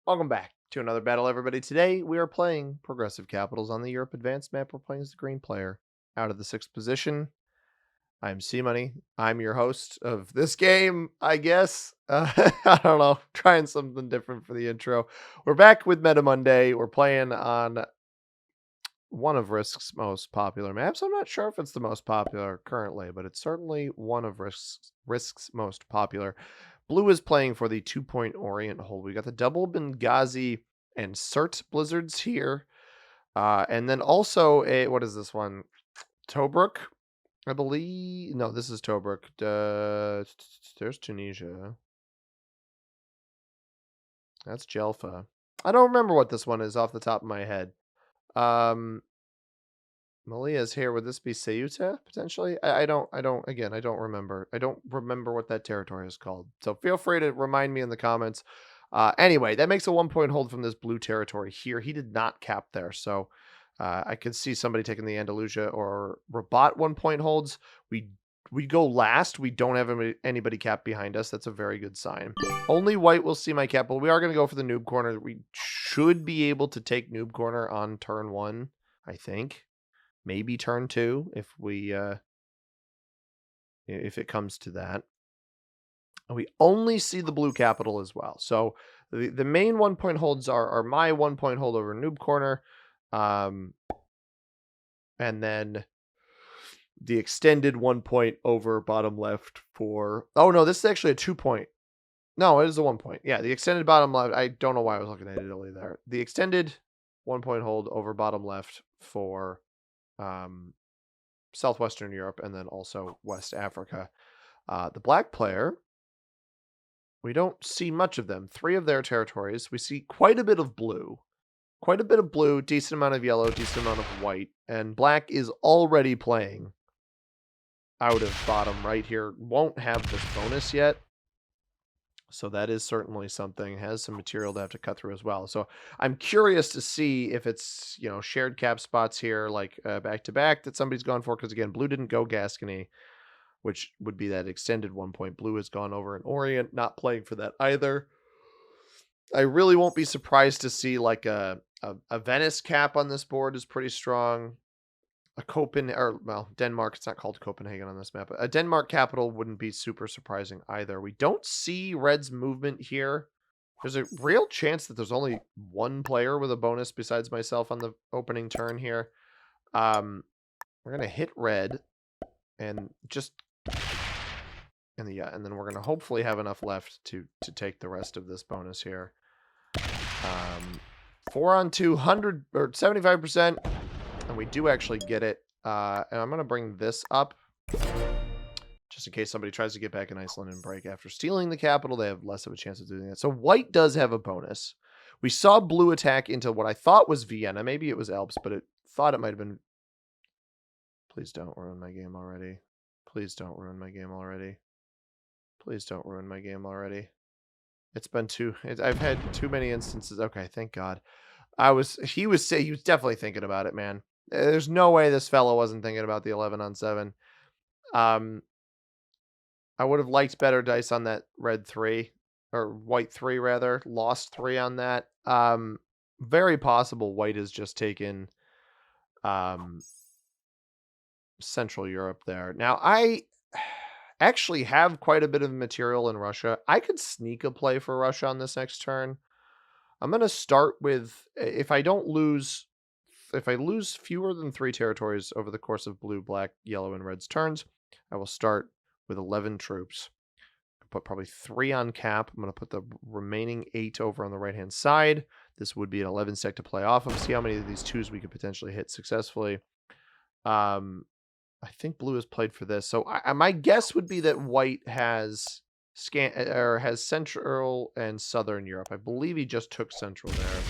Welcome back to another battle, everybody. Today we are playing Progressive Capitals on the Europe Advanced map. We're playing as the green player out of the 6th position. I'm C Money. I'm your host of this game, I guess. I don't know. Trying something different for the intro. We're back with Meta Monday. We're playing on one of Risk's most popular maps. I'm not sure if it's the most popular currently, but it's certainly one of Risk's most popular. Blue is playing for the 2-point Orient hold. We got the double Benghazi and Cert Blizzards here. And then also what is this one? Tobruk, I believe. No, this is Tobruk. There's Tunisia. That's Jelfa. I don't remember what this one is off the top of my head. Malia's here. Would this be Ceuta potentially? I don't remember. I don't remember what that territory is called. So feel free to remind me in the comments. Anyway, that makes a 1-point hold from this blue territory here. He did not cap there. So I could see somebody taking the Andalusia or Rabat 1-point holds. We go last. We don't have anybody capped behind us. That's a very good sign. Only white will see my cap, but we are going to go for the noob corner. We should be able to take noob corner on turn 1, I think. Maybe turn 2 if we if it comes to that. And we only see the blue capital as well. So the main 1-point holds are my 1-point hold over noob corner. And then the extended 1-point over bottom left for... Oh, no, this is actually a 2-point. No, it is a 1-point. Yeah, the extended bottom left. I don't know why I was looking at Italy there. The extended 1-point hold over bottom left for... Southwestern Europe, and then also West Africa. The black player, we don't see much of them. 3 of their territories. We see quite a bit of blue. Quite a bit of blue, decent amount of yellow, decent amount of white. And black is already playing out of bottom right here. Won't have this bonus yet. So that is certainly something. Has some material to have to cut through as well. So I'm curious to see if it's, shared cap spots here, like back-to-back that somebody's gone for. Because, again, blue didn't go Gascony, which would be that extended 1-point. Blue has gone over in Orient, not playing for that either. I really won't be surprised to see like a Venice cap on this board is pretty strong. Denmark, it's not called Copenhagen on this map. A Denmark capital wouldn't be super surprising either. We don't see Red's movement here. There's a real chance that there's only one player with a bonus besides myself on the opening turn here. We're going to hit Red and just... and then we're going to hopefully have enough left to take the rest of this bonus here. 4 on 200 or 75%. And we do actually get it. And I'm going to bring this up just in case somebody tries to get back in Iceland and break. After stealing the capital, they have less of a chance of doing that. So white does have a bonus. We saw blue attack into what I thought was Vienna. Maybe it was Alps, but it thought it might have been... Please don't ruin my game already. Please don't ruin my game already. Please don't ruin my game already. It's been I've had too many instances. Okay, thank God. He was definitely thinking about it, man. There's no way this fellow wasn't thinking about the 11 on 7. I would have liked better dice on that red 3 or white 3 rather. Lost 3 on that. Very possible white has just taken Central Europe there. Now I actually have quite a bit of material in Russia. I could sneak a play for Russia on this next turn. I'm going to start with, if I lose fewer than 3 territories over the course of blue, black, yellow, and red's turns, I will start with 11 troops. I'll put probably 3 on cap. I'm going to put the remaining 8 over on the right-hand side. This would be an 11 stack to play off of. See how many of these 2s we could potentially hit successfully. I think blue has played for this. So my guess would be that white has... has Central and Southern Europe. I believe he just took Central there.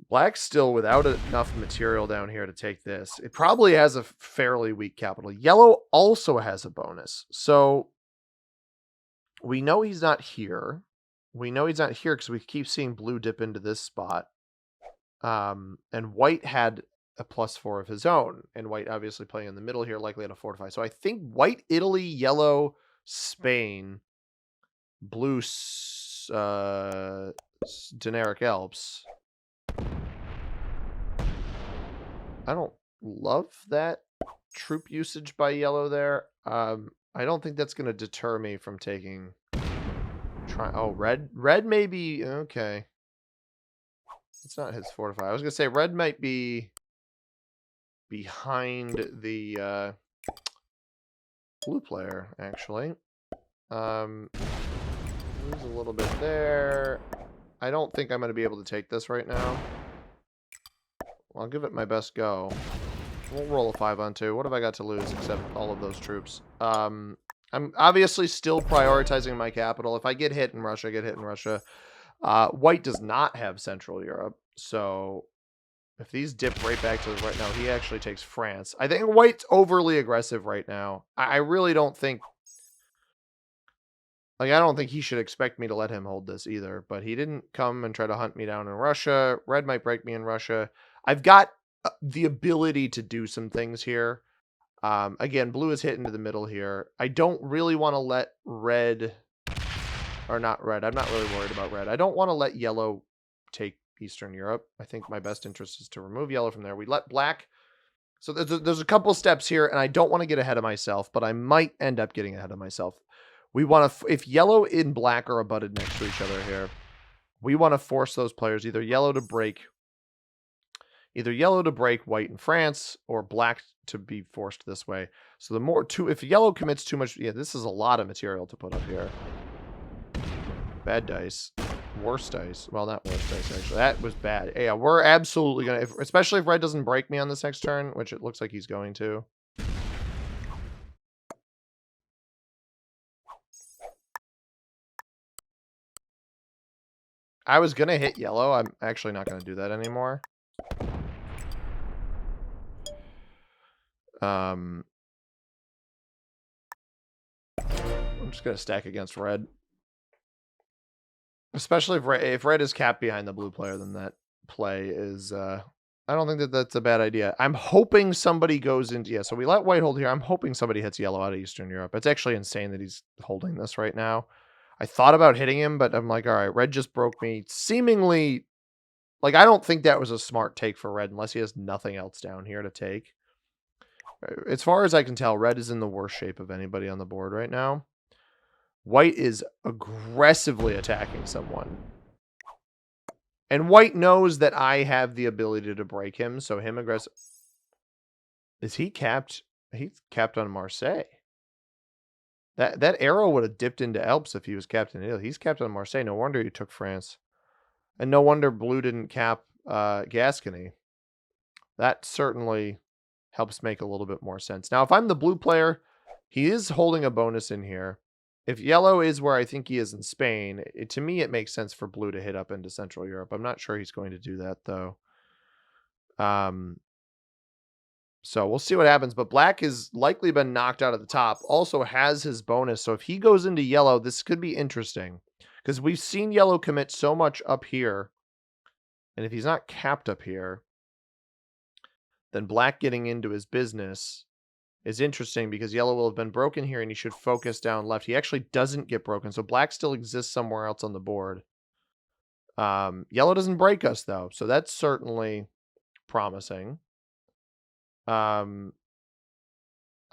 Black's still without enough material down here to take this. It probably has a fairly weak capital. Yellow also has a bonus. So we know he's not here. We know he's not here because we keep seeing blue dip into this spot. And white had a +4 of his own. And white obviously playing in the middle here, likely at a fortify. So I think white, Italy, yellow, Spain, blue, generic Alps. I don't love that troop usage by yellow there. I don't think that's going to deter me from taking... Oh, red? Red may be... Okay. It's not his fortify. I was going to say red might be behind the blue player, actually. Lose a little bit there. I don't think I'm going to be able to take this right now. I'll give it my best go. We'll roll a 5 on 2. What have I got to lose except all of those troops? I'm obviously still prioritizing my capital. If I get hit in Russia, I get hit in Russia. White does not have Central Europe, so if these dip right back to the right now, he actually takes France. I think White's overly aggressive right now. I really don't think... Like, I don't think he should expect me to let him hold this either, but he didn't come and try to hunt me down in Russia. Red might break me in Russia. I've got the ability to do some things here. Again, blue is hit into the middle here. I don't really want to let red... Or not red. I'm not really worried about red. I don't want to let yellow take Eastern Europe. I think my best interest is to remove yellow from there. We let black... So there's a couple steps here, and I don't want to get ahead of myself, but I might end up getting ahead of myself. We want to... If yellow and black are abutted next to each other here, we want to force those players either yellow to break white in France, or black to be forced this way. So the more if yellow commits too much, yeah, this is a lot of material to put up here. Bad dice. Worst dice. Well, not worst dice, actually. That was bad. Yeah, we're absolutely going to, especially if red doesn't break me on this next turn, which it looks like he's going to. I was going to hit yellow. I'm actually not going to do that anymore. I'm just going to stack against red. Especially if red is capped behind the blue player, then that play is... I don't think that that's a bad idea. I'm hoping somebody goes into... Yeah, so we let white hold here. I'm hoping somebody hits yellow out of Eastern Europe. It's actually insane that he's holding this right now. I thought about hitting him, but I'm like, all right, red just broke me. Seemingly... Like, I don't think that was a smart take for red unless he has nothing else down here to take. As far as I can tell, red is in the worst shape of anybody on the board right now. White is aggressively attacking someone. And white knows that I have the ability to break him, so him aggressive... Is he capped? He's capped on Marseille. That arrow would have dipped into Alps if he was capped in Italy. He's capped on Marseille. No wonder he took France. And no wonder blue didn't cap Gascony. That certainly helps make a little bit more sense. Now, if I'm the blue player, he is holding a bonus in here. If yellow is where I think he is in Spain, to me it makes sense for blue to hit up into Central Europe. I'm not sure he's going to do that, though. So we'll see what happens. But black has likely been knocked out of the top. Also has his bonus. So if he goes into yellow, this could be interesting. Because we've seen yellow commit so much up here. And if he's not capped up here, then black getting into his business is interesting because yellow will have been broken here and he should focus down left. He actually doesn't get broken. So black still exists somewhere else on the board. Yellow doesn't break us, though. So that's certainly promising. I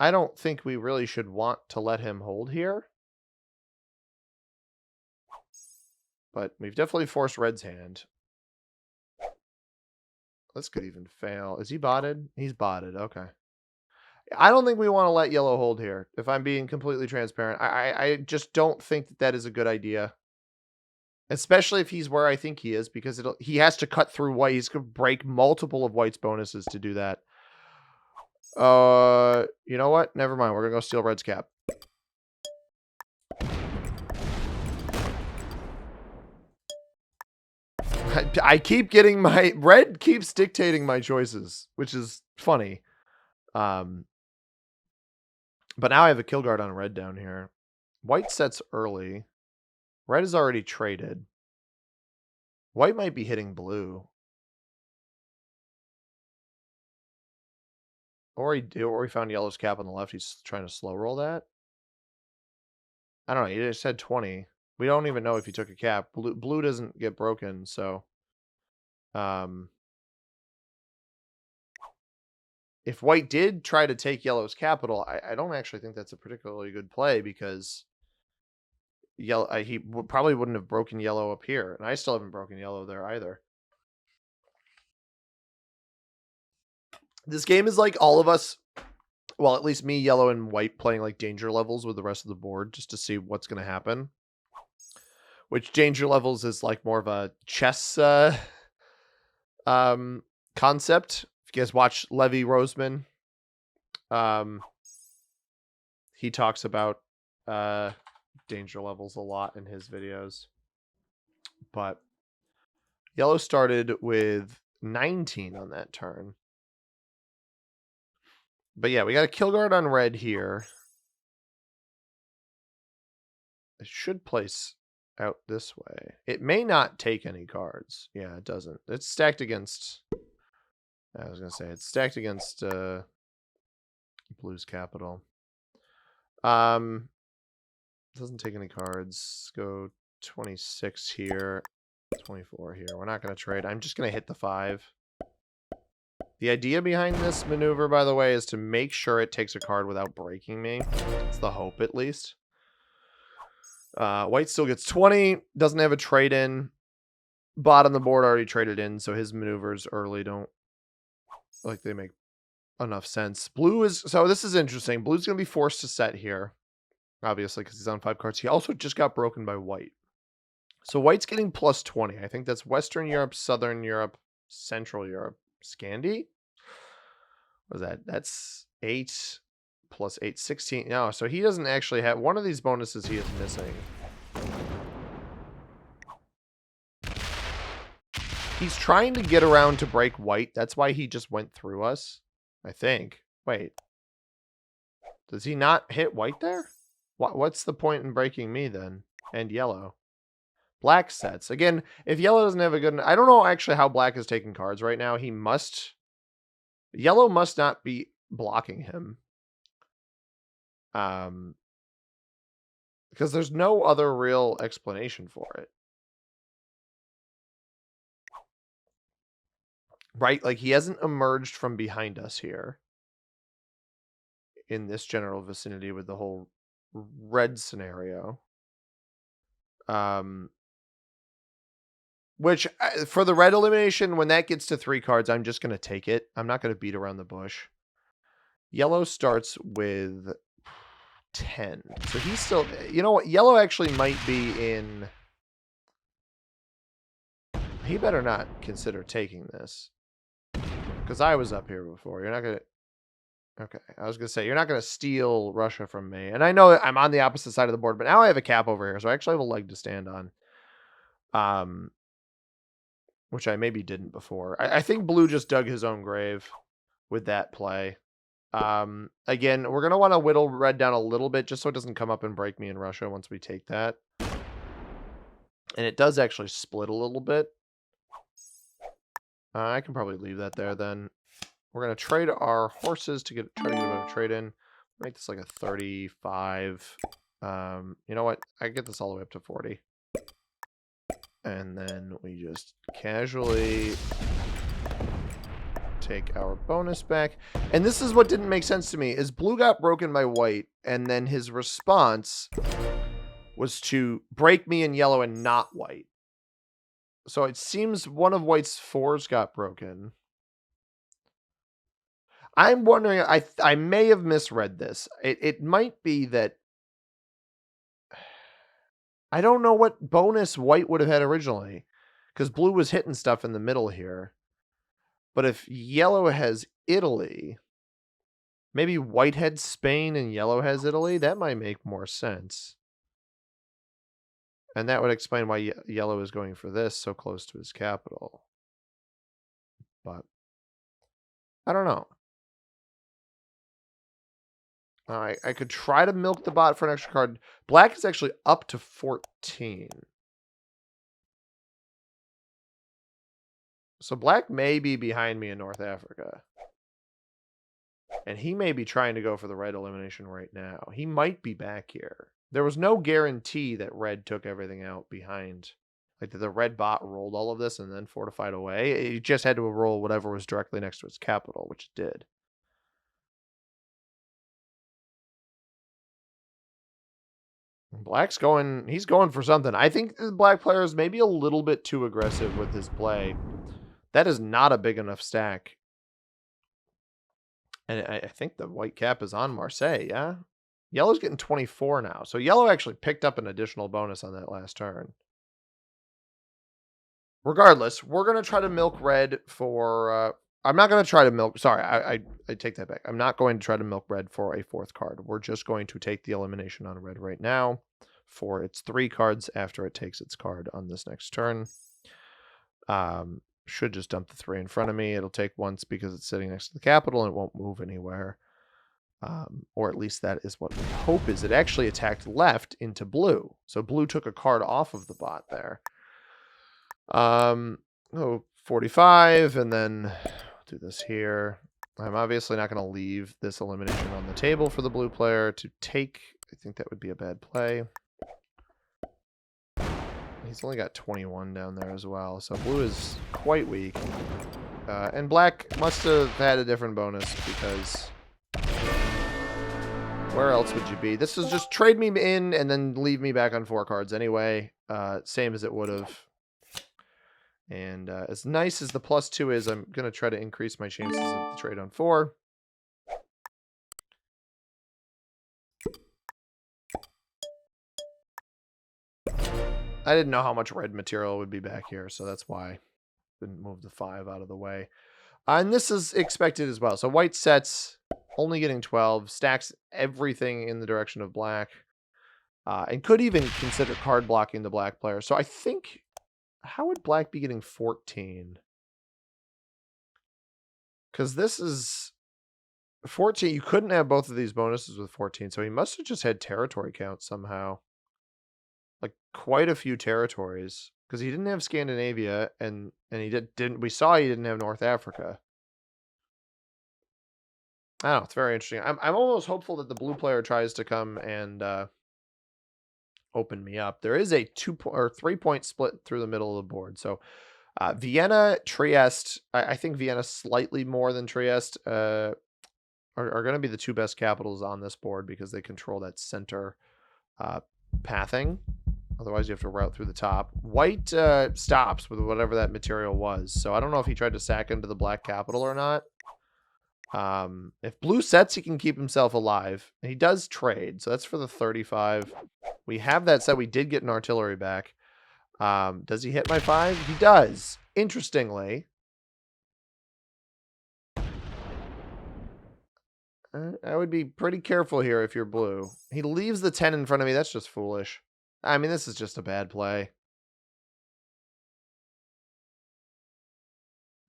don't think we really should want to let him hold here. But we've definitely forced red's hand. This could even fail. Is he botted? He's botted. Okay. I don't think we want to let yellow hold here, if I'm being completely transparent. I just don't think that that is a good idea. Especially if he's where I think he is, because he has to cut through white. He's going to break multiple of white's bonuses to do that. You know what? Never mind. We're going to go steal red's cap. I keep getting my... Red keeps dictating my choices, which is funny. But now I have a kill guard on red down here. White sets early. Red is already traded. White might be hitting blue. Or he found yellow's cap on the left. He's trying to slow roll that. I don't know. He just said 20. We don't even know if he took a cap. Blue doesn't get broken, so if white did try to take yellow's capital, I don't actually think that's a particularly good play, because he probably wouldn't have broken yellow up here, and I still haven't broken yellow there either. This game is like all of us, well, at least me, yellow, and white playing like danger levels with the rest of the board just to see what's going to happen. Which danger levels is like more of a chess concept. If you guys watch Levy Roseman, he talks about danger levels a lot in his videos. But yellow started with 19 on that turn. But yeah, we got a kill guard on red here. It should place out this way. It may not take any cards. Yeah, it doesn't. It's stacked against... I was going to say, it's stacked against blue's capital. Doesn't take any cards. Go 26 here. 24 here. We're not going to trade. I'm just going to hit the 5. The idea behind this maneuver, by the way, is to make sure it takes a card without breaking me. It's the hope, at least. White still gets 20. Doesn't have a trade-in. Bottom of the board already traded in, so his maneuvers early don't... like, they make enough sense. Blue is... so this is interesting. Blue's going to be forced to set here, obviously, because he's on 5 cards. He also just got broken by white. So white's getting plus 20. I think that's Western Europe, Southern Europe, Central Europe. Scandi? What is that? That's 8 plus 8, 16. No, so he doesn't actually have... one of these bonuses he is missing. He's trying to get around to break white. That's why he just went through us, I think. Wait. Does he not hit white there? What's the point in breaking me then? And yellow. Black sets. Again, if yellow doesn't have a good... I don't know actually how black is taking cards right now. He must... yellow must not be blocking him. Because there's no other real explanation for it. Right? Like, he hasn't emerged from behind us here. In this general vicinity with the whole red scenario. Which, for the red elimination, when that gets to 3 cards, I'm just going to take it. I'm not going to beat around the bush. Yellow starts with 10. So he's still... you know what? Yellow actually might be in... he better not consider taking this. Because I was up here before. You're not going to... okay, I was going to say, you're not going to steal Russia from me. And I know that I'm on the opposite side of the board, but now I have a cap over here, so I actually have a leg to stand on. Which I maybe didn't before. I think blue just dug his own grave with that play. Again, we're going to want to whittle red down a little bit just so it doesn't come up and break me in Russia once we take that. And it does actually split a little bit. I can probably leave that there then. We're going to trade our horses to try to get a better trade in. Make this like a 35. You know what? I get this all the way up to 40. And then we just casually take our bonus back. And this is what didn't make sense to me, is blue got broken by white, and then his response was to break me in yellow and not white. So it seems one of white's 4s got broken. I'm wondering, I may have misread this. It might be that... I don't know what bonus white would have had originally, because blue was hitting stuff in the middle here. But if yellow has Italy, maybe white had Spain and yellow has Italy, that might make more sense. And that would explain why yellow is going for this so close to his capital. But I don't know. I could try to milk the bot for an extra card. Black is actually up to 14. So black may be behind me in North Africa. And he may be trying to go for the red elimination right now. He might be back here. There was no guarantee that red took everything out behind. Like, that the red bot rolled all of this and then fortified away. It just had to roll whatever was directly next to its capital, which it did. Black's going, he's going for something. I think the black player is maybe a little bit too aggressive with his play. That is not a big enough stack. And I think the white cap is on Marseille, yeah? Yellow's getting 24 now. So yellow actually picked up an additional bonus on that last turn. Regardless, we're going to try to milk red for... I'm not going to try to milk... Sorry, I take that back. I'm not going to try to milk red for a 4th card. We're just going to take the elimination on red right now for its 3 cards after it takes its card on this next turn. Should just dump the 3 in front of me. It'll take once because it's sitting next to the capital and it won't move anywhere. Or at least that is what we hope is. It actually attacked left into blue. So blue took a card off of the bot there. 45, and then do this here. I'm obviously not going to leave this elimination on the table for the blue player to take. I think that would be a bad play. He's only got 21 down there as well, so blue is quite weak. And black must have had a different bonus because where else would you be? This is just trade me in and then leave me back on 4 cards anyway. Same as it would have. And as nice as the +2 is, I'm going to try to increase my chances of the trade on 4. I didn't know how much red material would be back here, so that's why I didn't move the 5 out of the way. And this is expected as well. So white sets, only getting 12, stacks everything in the direction of black, and could even consider card blocking the black player. So I think, how would black be getting 14? Because this is 14. You couldn't have both of these bonuses with 14, so he must have just had territory count somehow. Like quite a few territories, because he didn't have Scandinavia, and he didn't. We saw he didn't have North Africa. I don't know. It's very interesting. I'm almost hopeful that the blue player tries to come and open me up. There is a 2 or 3 point split through the middle of the board. So Vienna, Trieste. I think Vienna slightly more than Trieste are going to be the 2 best capitals on this board because they control that center pathing. Otherwise, you have to route through the top. White stops with whatever that material was. So I don't know if he tried to sack into the black capital or not. If blue sets, he can keep himself alive. He does trade, so that's for the 35. We have that set. We did get an artillery back. Does he hit my 5? He does. Interestingly. I would be pretty careful here if you're blue. He leaves the 10 in front of me. That's just foolish. I mean, this is just a bad play.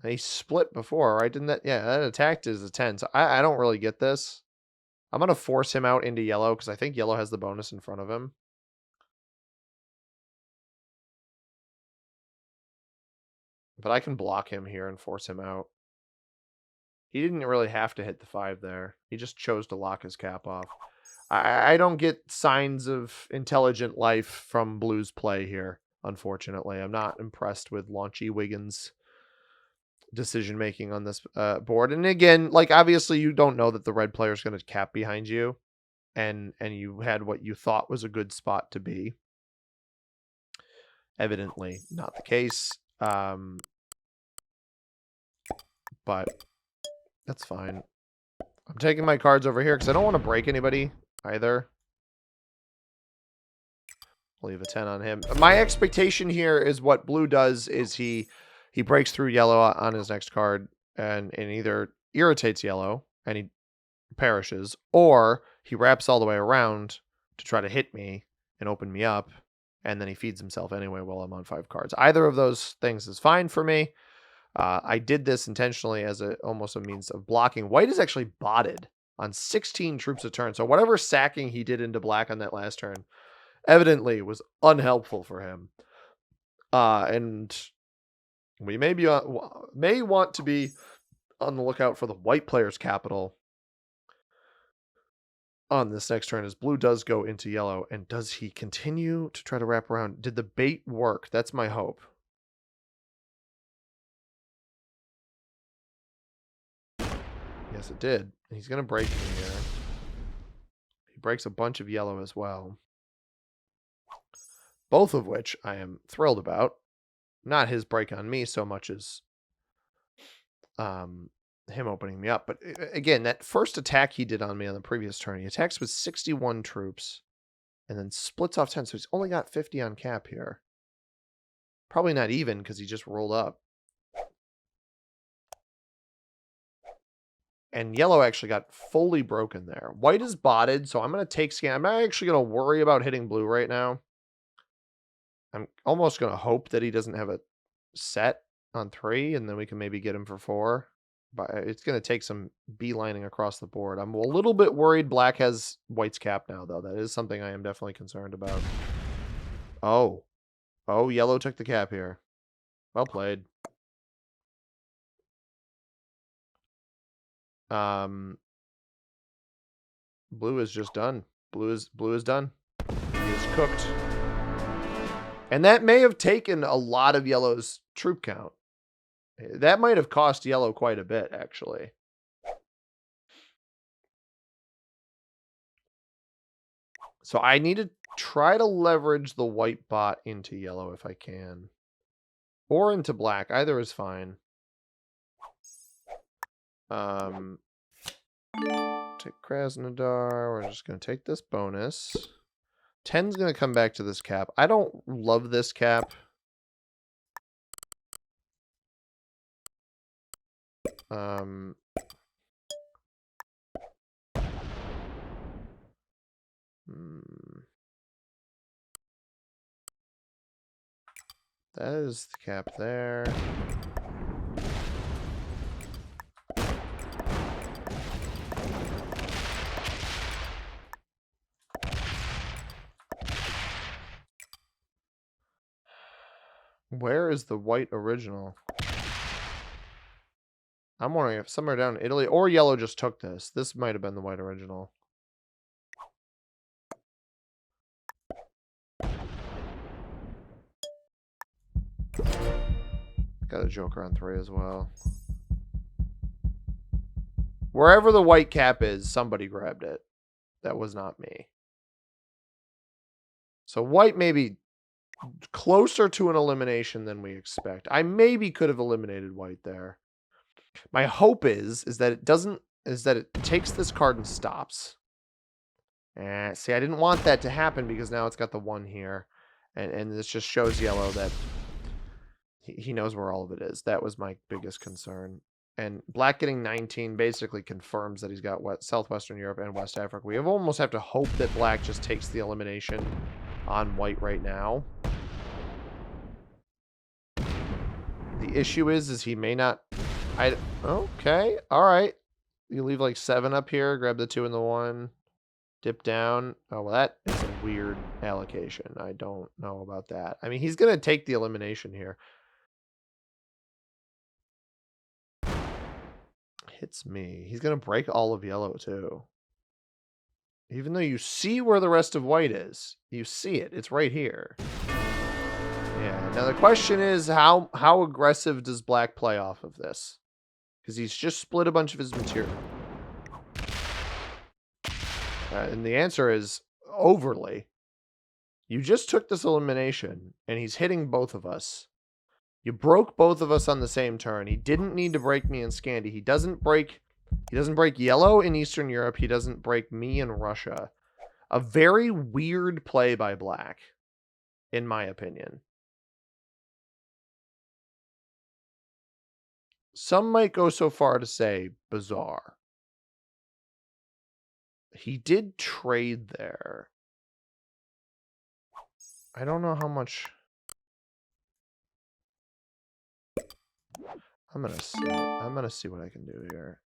And he split before, right? Didn't that? Yeah, that attacked is a 10. So I don't really get this. I'm going to force him out into yellow because I think yellow has the bonus in front of him. But I can block him here and force him out. He didn't really have to hit the 5 there. He just chose to lock his cap off. I don't get signs of intelligent life from Blue's play here, unfortunately. I'm not impressed with Launchy Wiggins' decision-making on this board. And again, like, obviously you don't know that the red player is going to cap behind you. And you had what you thought was a good spot to be. Evidently not the case. But that's fine. I'm taking my cards over here because I don't want to break anybody either. I'll leave a 10 on him. My expectation here is what blue does is he breaks through yellow on his next card and either irritates yellow and he perishes, or he wraps all the way around to try to hit me and open me up, and then he feeds himself anyway while I'm on 5 cards. Either of those things is fine for me. I did this intentionally as almost a means of blocking. White is actually botted on 16 troops a turn. So whatever sacking he did into black on that last turn evidently was unhelpful for him. And we may want to be on the lookout for the white player's capital. on this next turn as blue does go into yellow. And does he continue to try to wrap around? Did the bait work? That's my hope. Yes, it did. And he's going to break me here. He breaks a bunch of yellow as well. Both of which I am thrilled about. Not his break on me so much as him opening me up. But again, that first attack he did on me on the previous turn, he attacks with 61 troops and then splits off 10. So he's only got 50 on cap here. Probably not even because he just rolled up. And yellow actually got fully broken there. White is botted, so I'm going to take scan. I'm not actually going to worry about hitting blue right now. I'm almost going to hope that he doesn't have a set on 3, and then we can maybe get him for 4. But it's going to take some beelining across the board. I'm a little bit worried black has white's cap now, though. That is something I am definitely concerned about. Oh. Oh, yellow took the cap here. Well played. Blue is just done. Blue is done. He is cooked. And that may have taken a lot of yellow's troop count. That might have cost yellow quite a bit, actually. So I need to try to leverage the white bot into yellow if I can. Or into black. Either is fine. Take Krasnodar. We're just going to take this bonus. 10's going to come back to this cap. I don't love this cap. That is the cap there. Where is the white original? I'm wondering if somewhere down in Italy or yellow just took this. This might have been the white original. Got a joker on 3 as well. Wherever the white cap is, somebody grabbed it. That was not me. So white may be closer to an elimination than we expect. I maybe could have eliminated white there. My hope is that it doesn't, is that it takes this card and stops. See, I didn't want that to happen because now it's got the 1 here. And this just shows yellow that he knows where all of it is. That was my biggest concern. And black getting 19 basically confirms that he's got Southwestern Europe and West Africa. We almost have to hope that black just takes the elimination on white right now. The issue is he may not... Okay, all right. You leave like 7 up here, grab the 2 and the 1, dip down. Oh, well, that is a weird allocation. I don't know about that. I mean, he's going to take the elimination here. Hits me. He's going to break all of yellow, too. Even though you see where the rest of white is. You see it. It's right here. Yeah. Now, the question is, how aggressive does black play off of this? Because he's just split a bunch of his material. And the answer is overly. You just took this elimination, and he's hitting both of us. You broke both of us on the same turn. He didn't need to break me in Scandi. He doesn't break yellow in Eastern Europe. He doesn't break me in Russia. A very weird play by black, in my opinion. Some might go so far to say bizarre. He did trade there. I don't know how much... I'm gonna see what I can do here.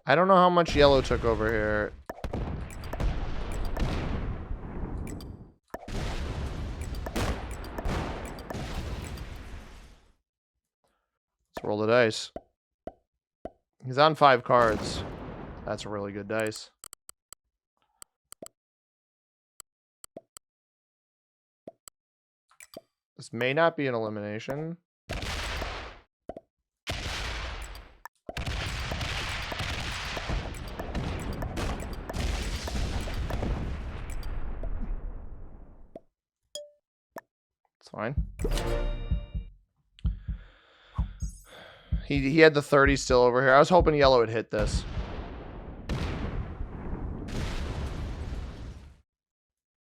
I don't know how much yellow took over here. roll the dice. He's on 5 cards. That's a really good dice. This may not be an elimination. It's fine. He had the 30 still over here. I was hoping yellow would hit this.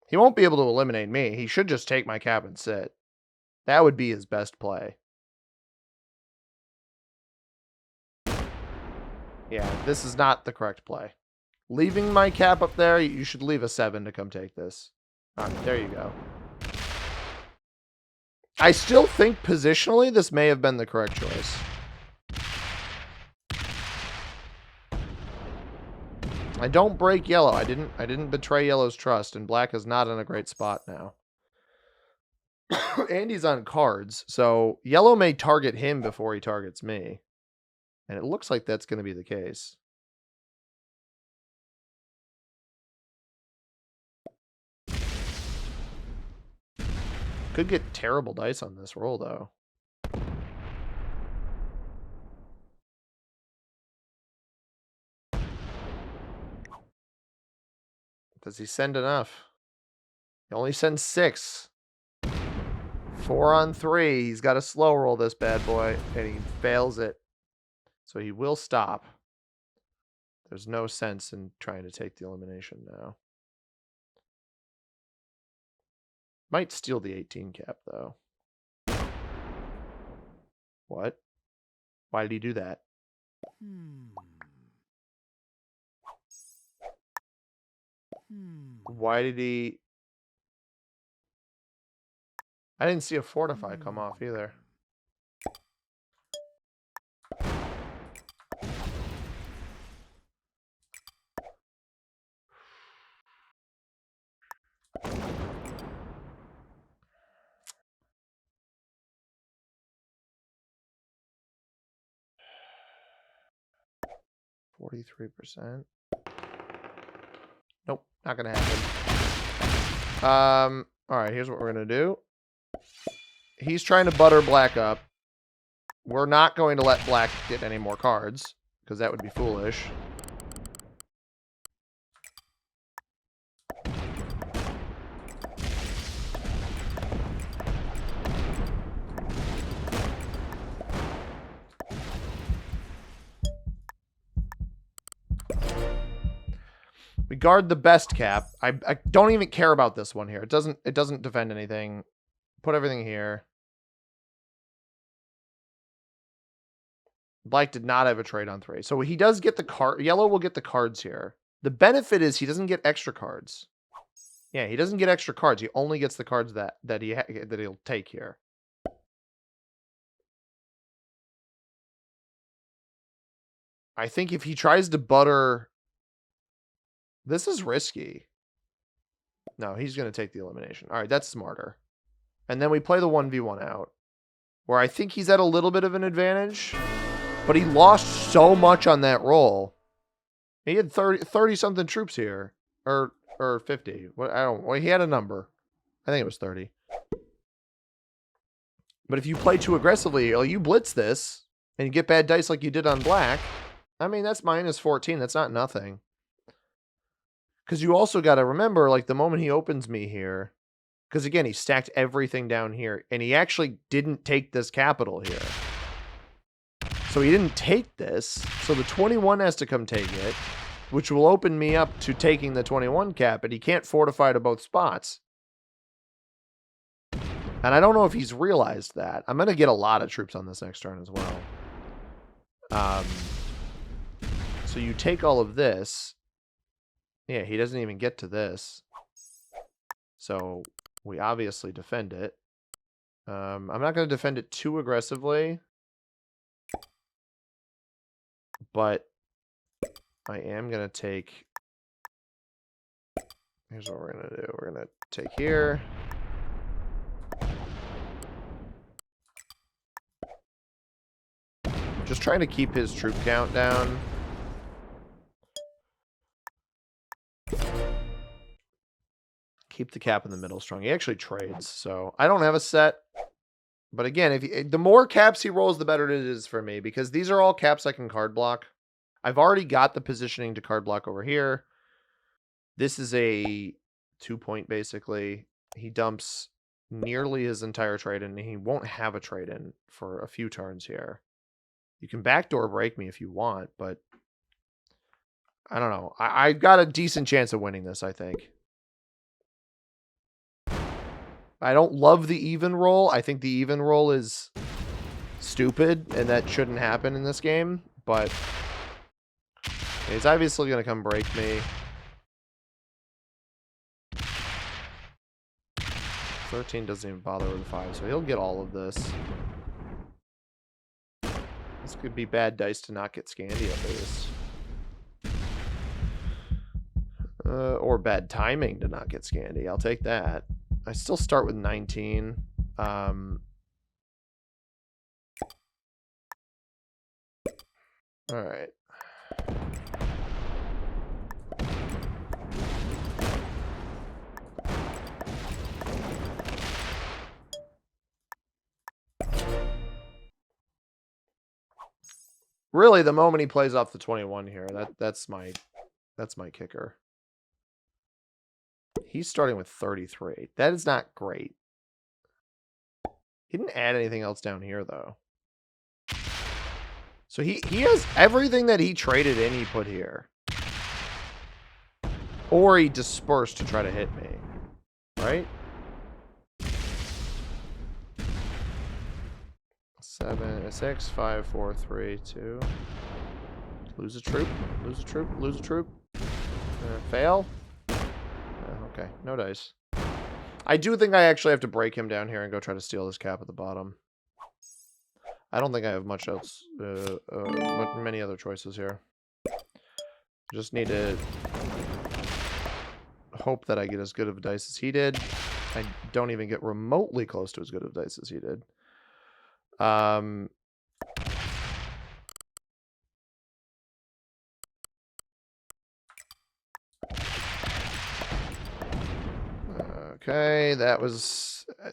He won't be able to eliminate me. He should just take my cap and sit. That would be his best play. Yeah, this is not the correct play. Leaving my cap up there, you should leave a 7 to come take this. Alright, there you go. I still think positionally this may have been the correct choice. I don't break yellow. I didn't betray yellow's trust, and black is not in a great spot now. Andy's on cards, so yellow may target him before he targets me. And it looks like that's going to be the case. Could get terrible dice on this roll, though. Does he send enough? He only sends 6. 4 on 3. He's got to slow roll this bad boy, and he fails it. So he will stop. There's no sense in trying to take the elimination now. Might steal the 18 cap, though. What? Why did he do that? Why did he... I didn't see a fortify come off either. %. Nope, not gonna happen. Alright, here's what we're gonna do. He's trying to butter black up. We're not going to let black get any more cards, because that would be foolish. We guard the best cap. I don't even care about this one here. It doesn't defend anything. Put everything here. Black did not have a trade on 3. So he does get the card. Yellow will get the cards here. The benefit is he doesn't get extra cards. Yeah, he doesn't get extra cards. He only gets the cards that he'll take here. I think if he tries to butter... This is risky. No, he's going to take the elimination. All right, that's smarter. And then we play the 1v1 out, where I think he's at a little bit of an advantage, but he lost so much on that roll. He had 30-something troops here, or 50. Well, he had a number. I think it was 30. But if you play too aggressively, you blitz this, and you get bad dice like you did on black, I mean, that's -14. That's not nothing. Because you also got to remember, like, the moment he opens me here, because, again, he stacked everything down here, and he actually didn't take this capital here. So he didn't take this, so the 21 has to come take it, which will open me up to taking the 21 cap, and he can't fortify to both spots. And I don't know if he's realized that. I'm going to get a lot of troops on this next turn as well. So you take all of this. Yeah, he doesn't even get to this. So we obviously defend it. I'm not going to defend it too aggressively. But I am going to take... Here's what we're going to do. We're going to take here. Just trying to keep his troop count down. Keep the cap in the middle strong. He actually trades, so I don't have a set. But again, if the more caps he rolls, the better it is for me, because these are all caps I can card block. I've already got the positioning to card block over here. This is a 2-point, basically. He dumps nearly his entire trade-in, and he won't have a trade-in for a few turns here. You can backdoor break me if you want, but I don't know. I've got a decent chance of winning this, I think. I don't love the even roll. I think the even roll is stupid, and that shouldn't happen in this game, but he's obviously going to come break me. 13 doesn't even bother with 5, so he'll get all of this. This could be bad dice to not get Scandi at least. Or bad timing to not get Scandi. I'll take that. I still start with 19. All right. Really, the moment he plays off the 21 here, that's my kicker. He's starting with 33. That is not great. He didn't add anything else down here, though. So he has everything that he traded in, he put here. Or he dispersed to try to hit me. Right? 7, 6, 5, 4, 3, 2. Lose a troop. Lose a troop. Lose a troop. Fail. Okay, no dice. I do think I actually have to break him down here and go try to steal this cap at the bottom. I don't think I have much else, many other choices here. Just need to hope that I get as good of a dice as he did. I don't even get remotely close to as good of a dice as he did. Okay,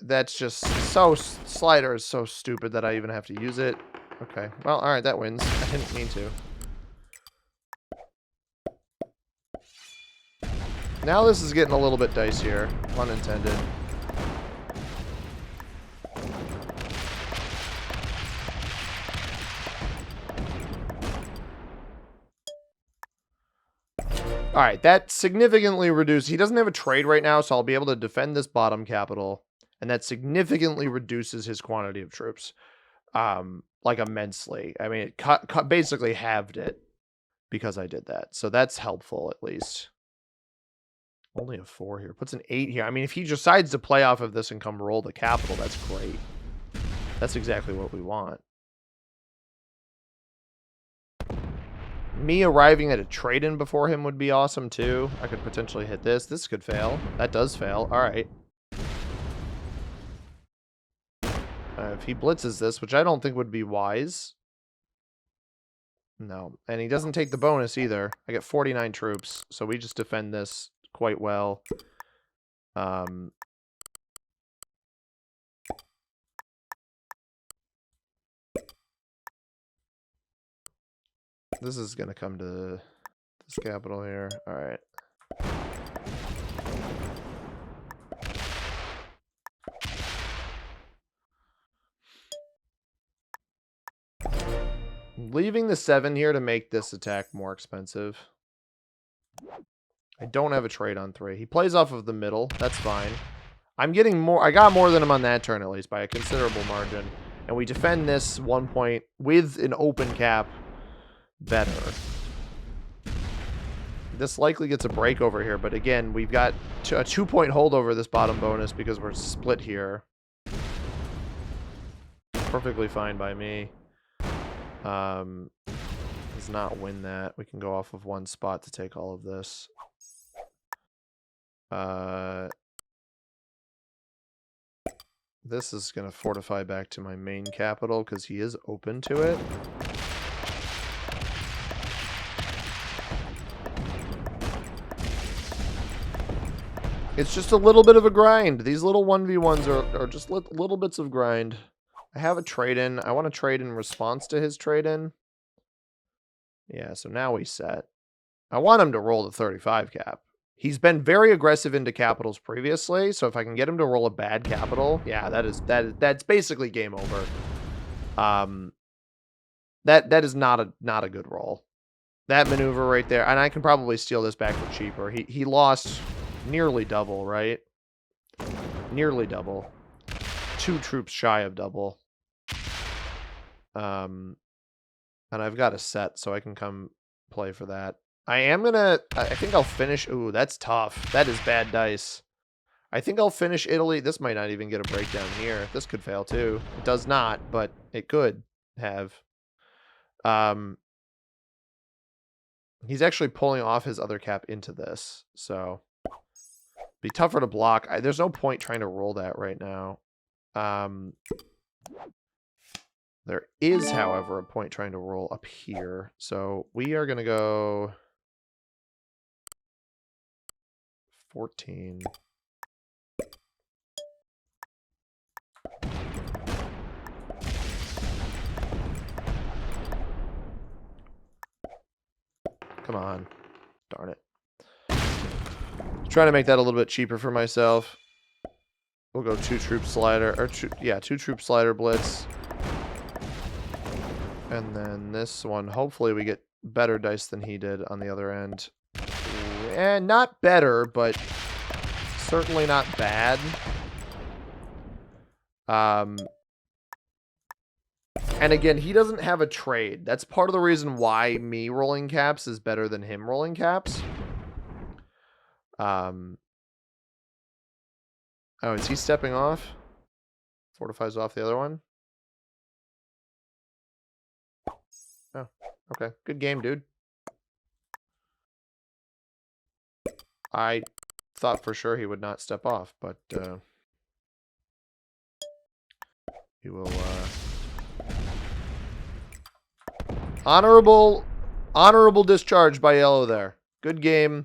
that's just so, slider is so stupid that I even have to use it. Okay, well, alright, that wins. I didn't mean to. Now this is getting a little bit dicier, pun intended. All right, that significantly reduced. He doesn't have a trade right now, so I'll be able to defend this bottom capital, and that significantly reduces his quantity of troops, like immensely. I mean, it basically halved it because I did that, so that's helpful at least. Only a 4 here, puts an 8 here. I mean, if he decides to play off of this and come roll the capital, that's great. That's exactly what we want. Me arriving at a trade-in before him would be awesome, too. I could potentially hit this. This could fail. That does fail. All right. If he blitzes this, which I don't think would be wise. No. And he doesn't take the bonus either. I get 49 troops, so we just defend this quite well. This is going to come to this capital here. All right. Leaving the 7 here to make this attack more expensive. I don't have a trade on 3. He plays off of the middle. That's fine. I'm getting more. I got more than him on that turn, at least, by a considerable margin. And we defend this 1 point with an open cap better. This likely gets a break over here, but again, we've got a 2-point hold over this bottom bonus because we're split here. Perfectly fine by me. Does not win that. We can go off of 1 spot to take all of this. This is going to fortify back to my main capital because he is open to it. It's just a little bit of a grind. These little 1v1s are just little bits of grind. I have a trade-in. I want to trade in response to his trade-in. Yeah, so now he's set. I want him to roll the 35 cap. He's been very aggressive into capitals previously, so if I can get him to roll a bad capital, yeah, that's basically game over. That is not a good roll. That maneuver right there, and I can probably steal this back for cheaper. He lost nearly double, right? Nearly double. 2 troops shy of double. And I've got a set, so I can come play for that. I think I'll finish. Ooh, that's tough. That is bad dice. I think I'll finish Italy. This might not even get a breakdown here. This could fail too. It does not, but it could have. He's actually pulling off his other cap into this, so be tougher to block. There's no point trying to roll that right now. There is, however, a point trying to roll up here. So we are going to go 14. Come on. Darn it. Trying to make that a little bit cheaper for myself. We'll go 2 troop slider, or 2 troop slider blitz. And then this one, hopefully we get better dice than he did on the other end. And not better, but certainly not bad. And again, he doesn't have a trade. That's part of the reason why me rolling caps is better than him rolling caps. Oh, is he stepping off? Fortifies off the other one? Oh, okay. Good game, dude. I thought for sure he would not step off, but he will honorable discharge by Yellow there. Good game.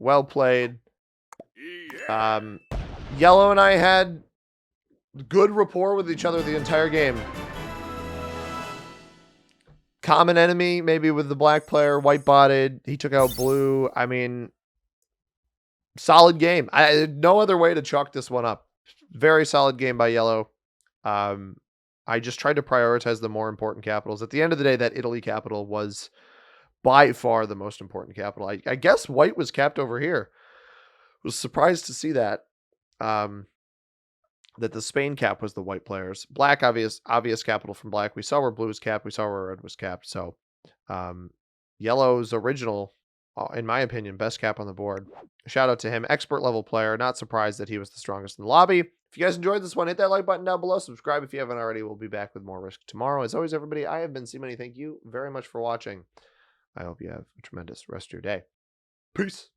Well played. Yellow and I had good rapport with each other the entire game. Common enemy, maybe with the black player, white botted. He took out blue. I mean, solid game. No other way to chalk this one up. Very solid game by Yellow. I just tried to prioritize the more important capitals. At the end of the day, that Italy capital was by far the most important capital. I guess white was capped over here. Was surprised to see that. That the Spain cap was the white players. Black, obvious capital from black. We saw where blue was capped. We saw where red was capped. So Yellow's original, in my opinion, best cap on the board. Shout out to him. Expert level player. Not surprised that he was the strongest in the lobby. If you guys enjoyed this one, hit that like button down below. Subscribe if you haven't already. We'll be back with more Risk tomorrow. As always, everybody, I have been C-Money. Thank you very much for watching. I hope you have a tremendous rest of your day. Peace.